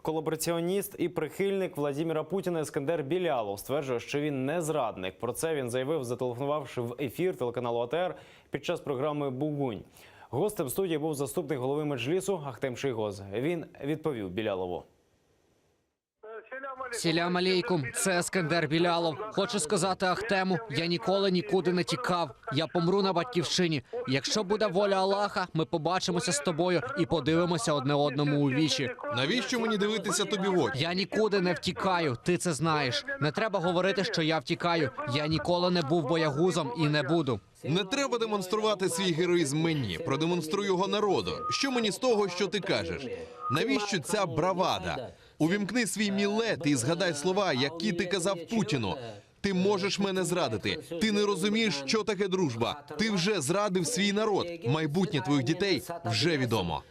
Колабораціоніст і прихильник Владимира Путіна Ескандер Білялов стверджує, що він не зрадник. Про це він заявив, зателефонувавши в ефір телеканалу АТР під час програми «Бугунь». Гостем студії був заступник голови Меджлісу Ахтем Шейгоз. Він відповів Білялову. Сілям алейкум, це Ескандер Білялов. Хочу сказати Ахтему, я ніколи нікуди не тікав. Я помру на батьківщині. Якщо буде воля Аллаха, ми побачимося з тобою і подивимося одне одному у вічі. Навіщо мені дивитися тобі в очі? Я нікуди не втікаю, ти це знаєш. Не треба говорити, що я втікаю. Я ніколи не був боягузом і не буду. Не треба демонструвати свій героїзм мені. Продемонструй його народу. Що мені з того, що ти кажеш? Навіщо ця бравада? Увімкни свій мілет і згадай слова, які ти казав Путіну. Ти можеш мене зрадити. Ти не розумієш, що таке дружба. Ти вже зрадив свій народ. Майбутнє твоїх дітей вже відомо.